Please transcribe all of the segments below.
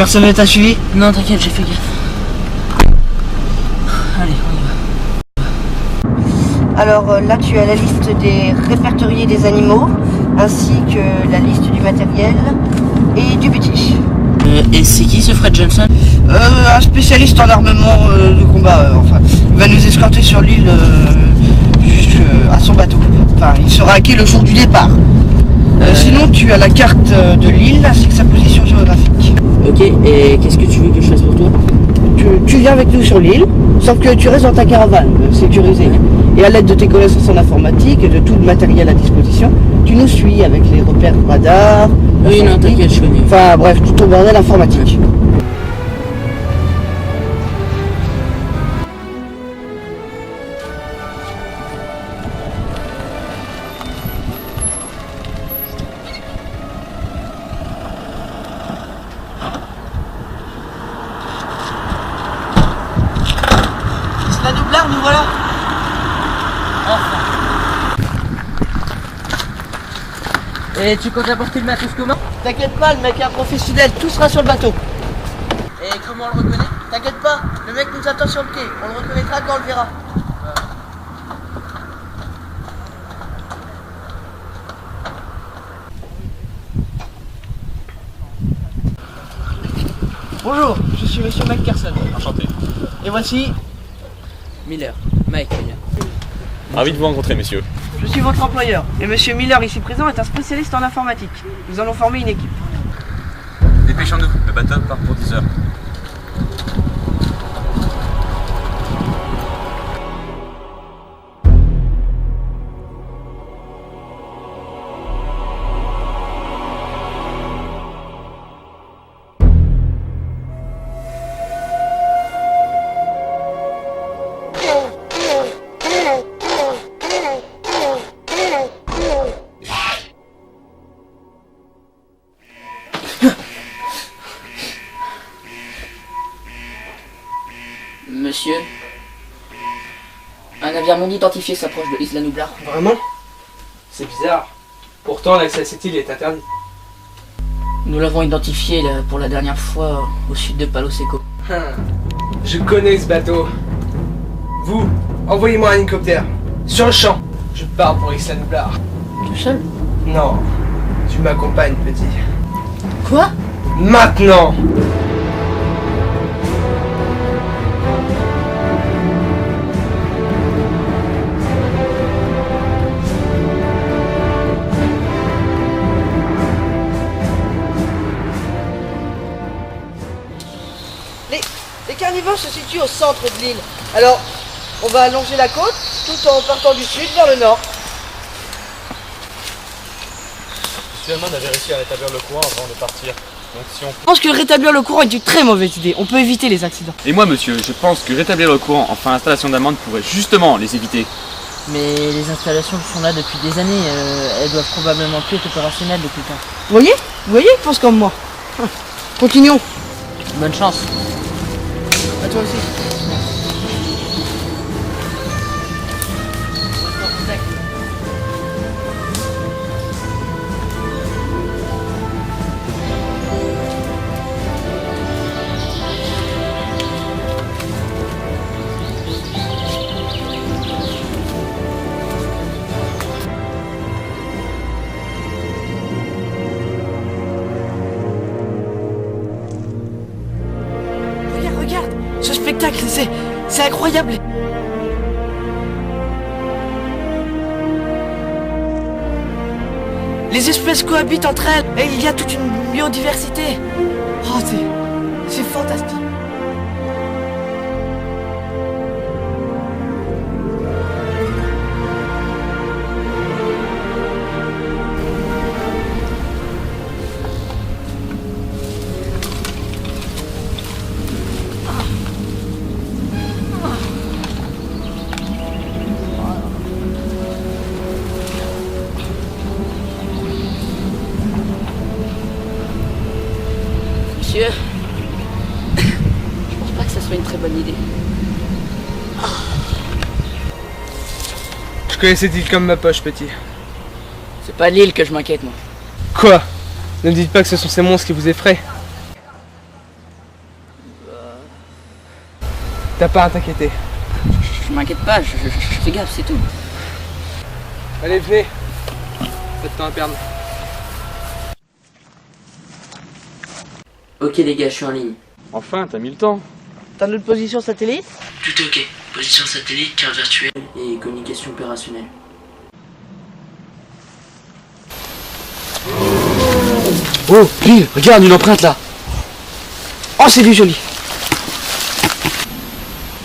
Personne ne t'a suivi? Non, t'inquiète, j'ai fait gaffe. Allez, on y va. Alors là, tu as la liste des répertoriés des animaux, ainsi que la liste du matériel et du budget. Et c'est qui ce Fred Johnson? Un spécialiste en armement de combat, enfin. Il va nous escorter sur l'île jusqu'à son bateau. Enfin, il sera acquis le jour du départ. Sinon, tu as la carte de l'île ainsi que sa position géographique. Ok, et qu'est-ce que tu veux que je fasse pour toi? Tu viens avec nous sur l'île, sauf que tu restes dans ta caravane sécurisée. Et à l'aide de tes connaissances en informatique et de tout le matériel à disposition, tu nous suis avec les repères radar. Oui, non, t'inquiète, je connais. Enfin bref, tout ton bordel informatique. La doublard, nous voilà. Enfin. Et tu comptes apporter le matos comment? T'inquiète pas, le mec est un professionnel, tout sera sur le bateau. Et comment on le reconnaît? T'inquiète pas, le mec nous attend sur le quai, on le reconnaîtra quand on le verra. Bonjour, je suis Monsieur McPherson. Enchanté. Et voici, Miller. Mike, Miller. Ravi de vous rencontrer, messieurs. je suis votre employeur. Et Monsieur Miller, ici présent, est un spécialiste en informatique. Nous allons former une équipe. Dépêchons-nous, le bateau part pour 10 heures. Monsieur, un navire non identifié s'approche de Isla Nublar. Vraiment? C'est bizarre. Pourtant, l'accès à cette île est interdit. Nous l'avons identifié là, pour la dernière fois au sud de Palo Seco. Je connais ce bateau. Vous, envoyez-moi un hélicoptère. Sur le champ. Je pars pour Isla Nublar. Tout seul? Non, tu m'accompagnes, petit. Quoi? Maintenant! Les carnivores se situent au centre de l'île. Alors, on va allonger la côte tout en partant du sud vers le nord. Monsieur Hammond avait réussi à rétablir le courant avant de partir. Donc si on... Je pense que rétablir le courant est une très mauvaise idée. On peut éviter les accidents. Et moi, monsieur, je pense que rétablir le courant, enfin l'installation d'amende pourrait justement les éviter. Mais les installations qui sont là depuis des années, elles doivent probablement plus être opérationnelles depuis le temps. Vous voyez, il pense comme moi. Continuons. Bonne chance. À toi aussi. Regarde, ce spectacle, c'est incroyable. Les espèces cohabitent entre elles et il y a toute une biodiversité. Oh, c'est fantastique. Monsieur, je pense pas que ça soit une très bonne idée. Je connais cette île comme ma poche, petit. C'est pas l'île que je m'inquiète, moi. Quoi? Ne me dites pas que ce sont ces monstres qui vous effraient. T'as pas à t'inquiéter. Je m'inquiète pas, je fais gaffe, c'est tout. Allez, venez. Pas de temps à perdre. Ok les gars, je suis en ligne. Enfin, t'as mis le temps. T'as notre position satellite? Tout est ok. Position satellite, carte virtuelle et communication opérationnelle. Oh, Bill, regarde une empreinte là. Oh, c'est du joli.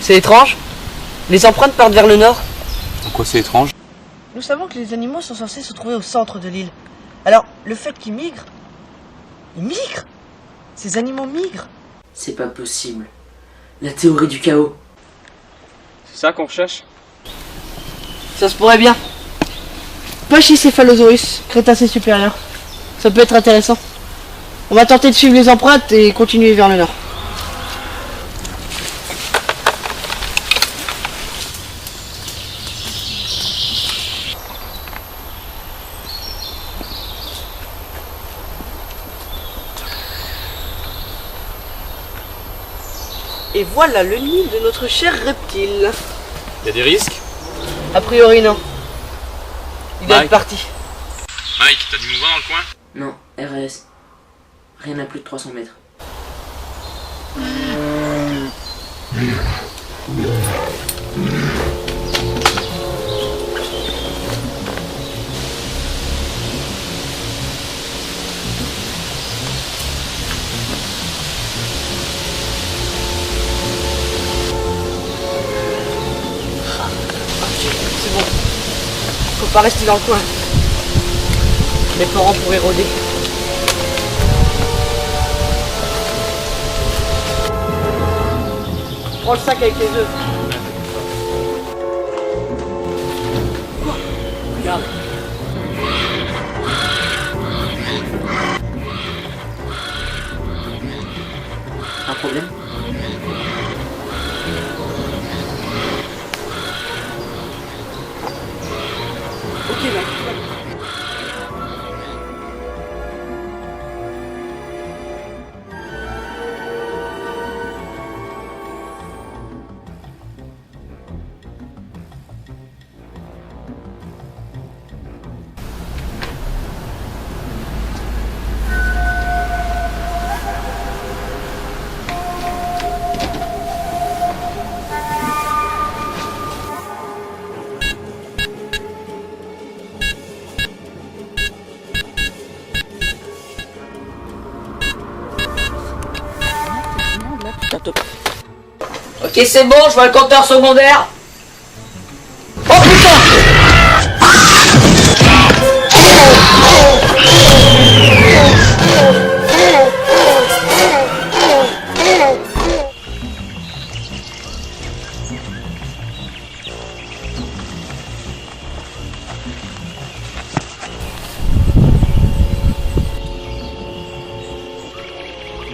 C'est étrange. Les empreintes partent vers le nord. En quoi c'est étrange? Nous savons que les animaux sont censés se trouver au centre de l'île. Alors, le fait qu'ils migrent... Ils migrent? Ces animaux migrent? C'est pas possible. La théorie du chaos. C'est ça qu'on recherche? Ça se pourrait bien. Pachycephalosaurus, crétacé supérieur. Ça peut être intéressant. On va tenter de suivre les empreintes et continuer vers le nord. Et voilà le nid de notre cher reptile. Y a des risques? A priori non. Il doit Mike. être parti. Mike, t'as du mouvement dans le coin? Non, RS. Rien à plus de 300 mètres. C'est bon. Faut pas rester dans le coin. Les parents pourraient rôder. Prends le sac avec les œufs. Quoi? Regarde. Un problème? Ok, mec. Ok, c'est bon, je vois le compteur secondaire. Oh putain!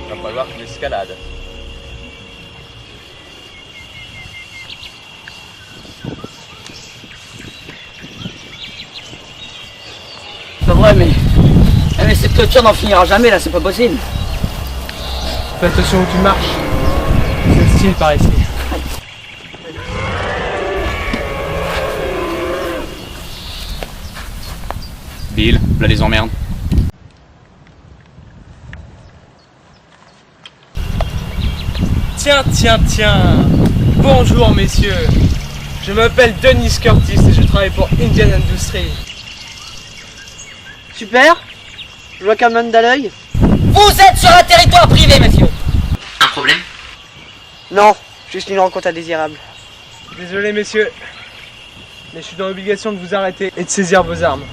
Va falloir une escalade. Pas vrai, mais cette clôture n'en finira jamais là, c'est pas possible. Fais attention où tu marches. C'est le style par ici. Bill, là les emmerdes. Tiens. Bonjour messieurs. Je m'appelle Dennis Curtis et je travaille pour Indian Industries. Super. Je vois qu'un man à l'œil. Vous êtes sur un territoire privé, monsieur. Un problème? Non, juste une rencontre indésirable. Désolé messieurs, mais je suis dans l'obligation de vous arrêter et de saisir vos armes.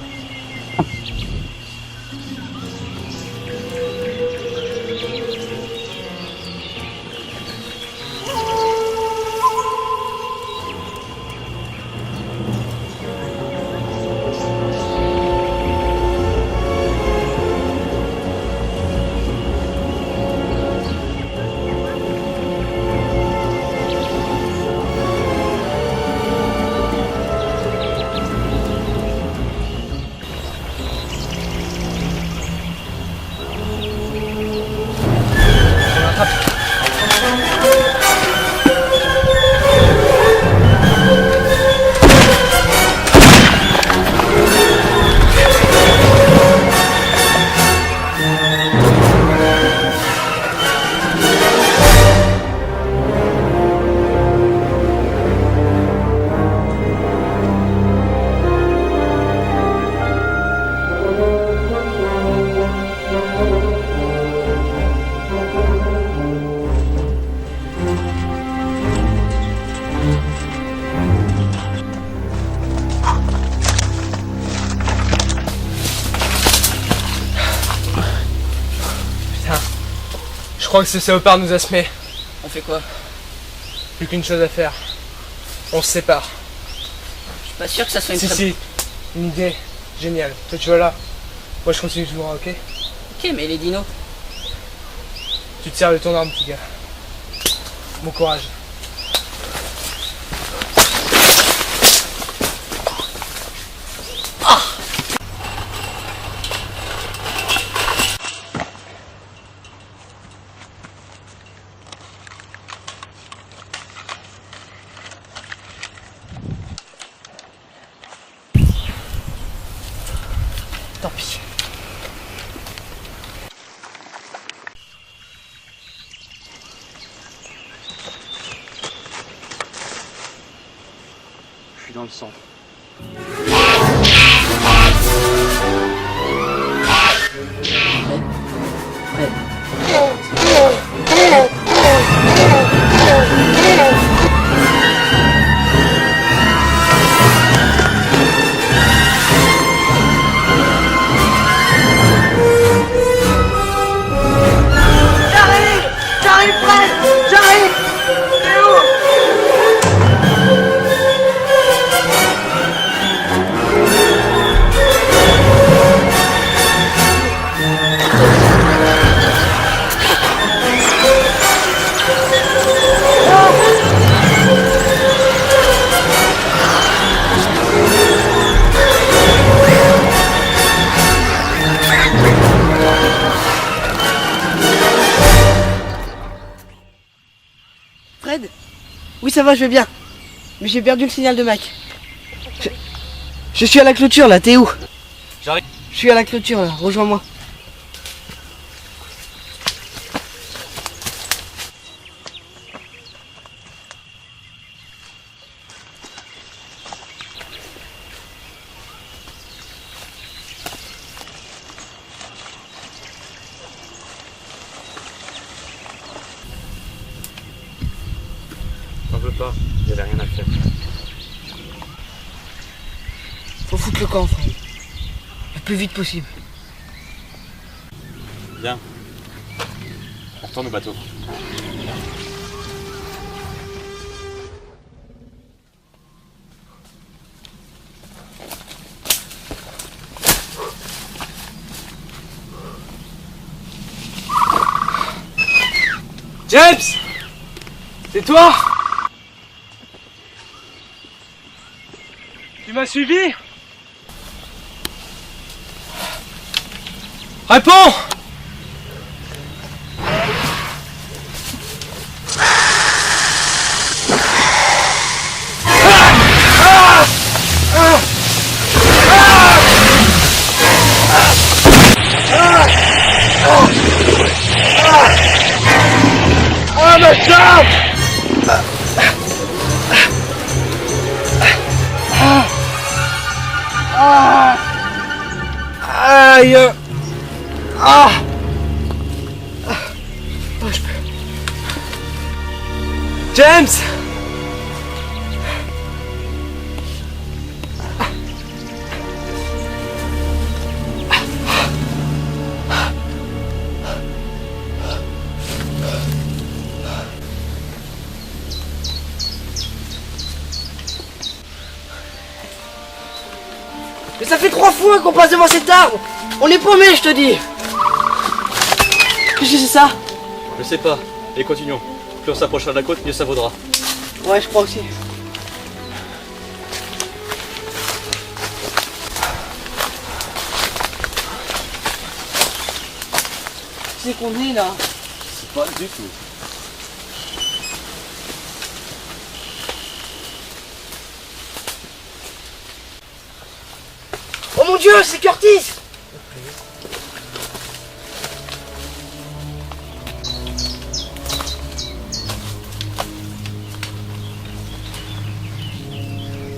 crois que ce salopard nous a semé. On fait quoi? Plus qu'une chose à faire. On se sépare. Je suis pas sûr que ça soit une Si, une idée. Géniale. Toi tu vas là. Moi je continue toujours, ok? Ok, mais les dinos. Tu te sers de ton arme, petit gars. Bon courage. Tant pis. Je suis dans le centre. J'arrive, Fred, j'arrive. T'es où? Fred? Oui, ça va, je vais bien. Mais j'ai perdu le signal de Mac. Je suis à la clôture là, t'es où? J'arrive. Je suis à la clôture là, rejoins-moi. T'en veux pas, y'avait rien à faire. Faut foutre le camp, Fred. Le plus vite possible. Bien. On retourne au bateau. James! C'est toi? Tu m'as suivi? Réponds! Ah, ma jambe! Aïe! Ah! Oh, je peux. James! Mais ça fait 3 fois qu'on passe devant cet arbre. On est paumés, je te dis. Qu'est-ce que c'est ça? Je sais pas. Et continuons. Plus on s'approchera de la côte, mieux ça vaudra. Ouais, je crois aussi. C'est qu'on est là. Pas du tout. Oh mon Dieu, c'est Curtis!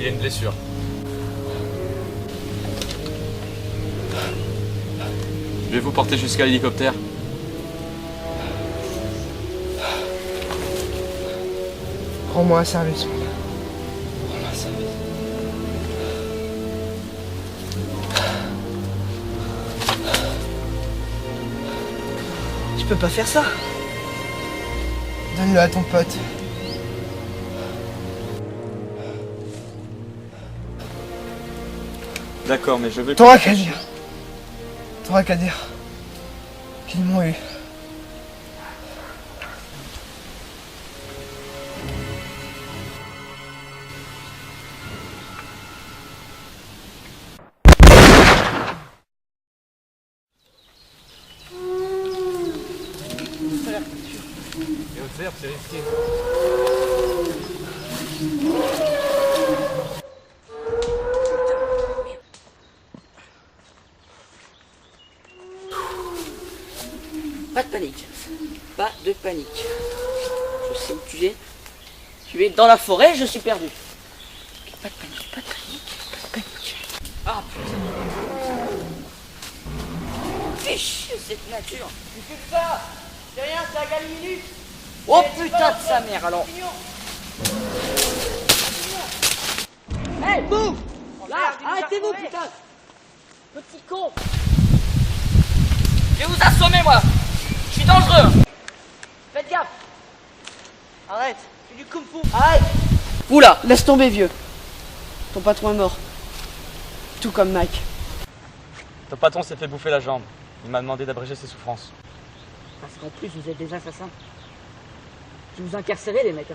Il a une blessure. Je vais vous porter jusqu'à l'hélicoptère. Rends-moi un service. Tu peux pas faire ça. Donne-le à ton pote. D'accord, mais je veux... T'auras qu'à dire. T'auras qu'à dire qu'ils m'ont eu. Et observe, c'est risqué. Pas de panique. Pas de panique. Je sais où tu es. Tu es dans la forêt, je suis perdu. Pas de panique, pas de panique, pas de panique. Ah putain. Fais chier cette nature. Tu fais ça. C'est rien, c'est à gagner une minute. Oh putain de sa mère alors. Hey, bouge. Là, arrêtez-vous putain. Petit con. Je vais vous assommer moi. Je suis dangereux. Faites gaffe. Arrête, fais du kung fu. Arrête. Oula. Laisse tomber, vieux. Ton patron est mort. Tout comme Mike. Ton patron s'est fait bouffer la jambe. Il m'a demandé d'abréger ses souffrances. Parce qu'en plus vous êtes des assassins. Je vais vous incarcérer les mecs.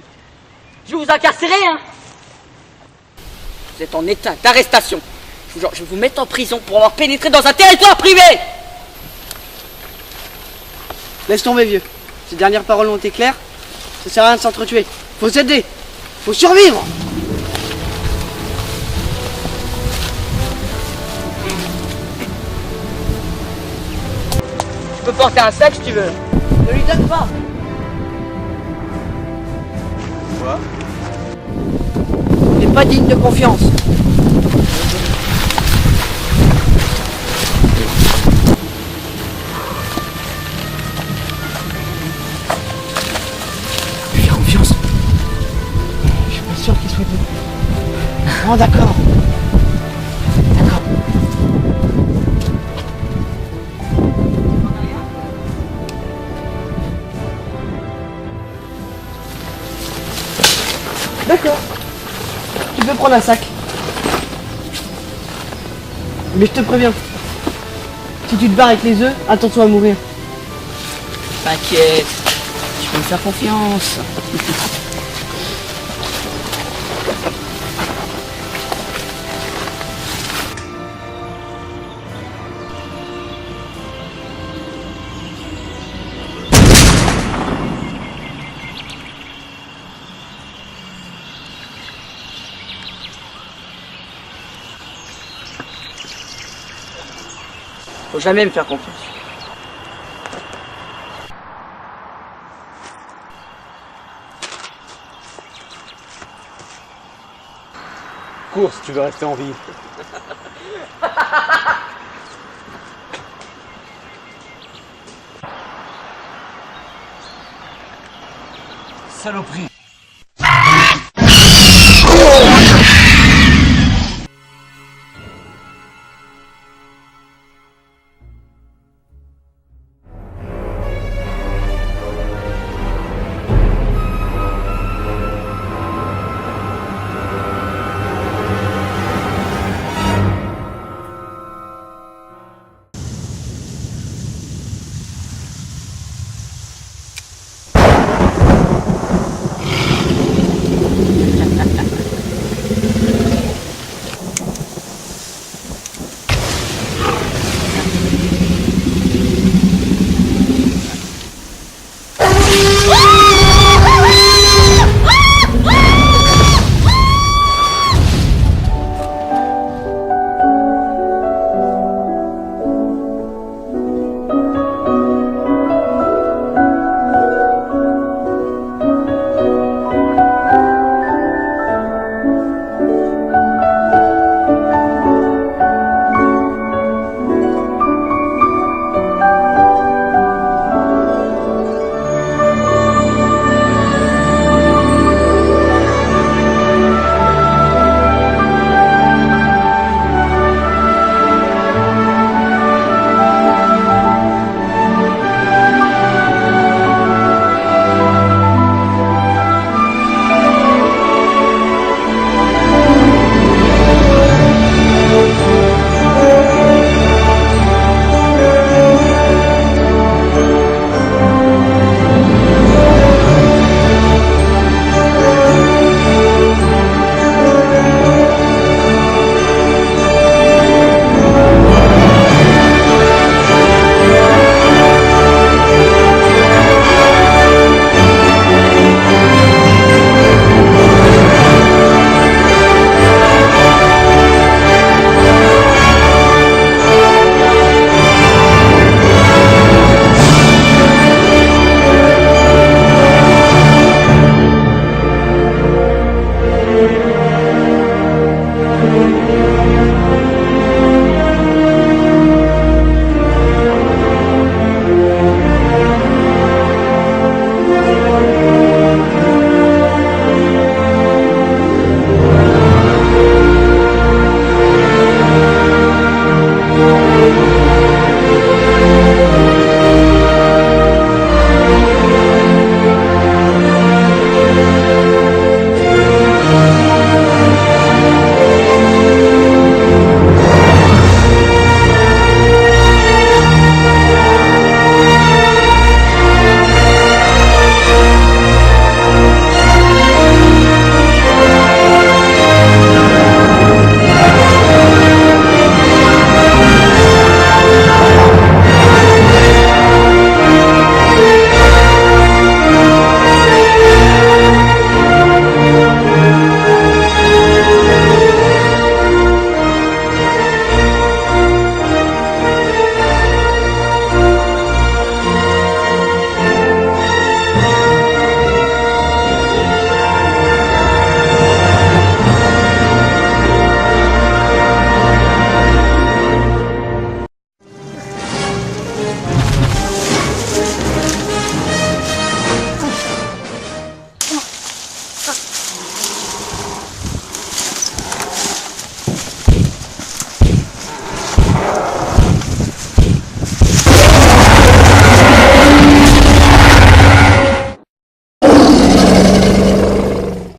Je vais vous incarcérer hein. Vous êtes en état d'arrestation. Je vous jure, je vais vous mettre en prison pour avoir pénétré dans un territoire privé. Laisse tomber, vieux. Ces dernières paroles ont été claires. Ça sert à rien de s'entretuer. Faut s'aider. Faut survivre. Tu peux porter un sac si tu veux. Ne lui donne pas. Quoi? Il n'est pas digne de confiance. Fais confiance. Je suis pas sûr qu'il soit digne. Oh, d'accord. D'accord. D'accord. Tu peux prendre un sac. Mais je te préviens. Si tu te barres avec les œufs, attends-toi à mourir. T'inquiète. Tu peux me faire confiance. Faut jamais me faire confiance. Cours si tu veux rester en vie. Saloperie.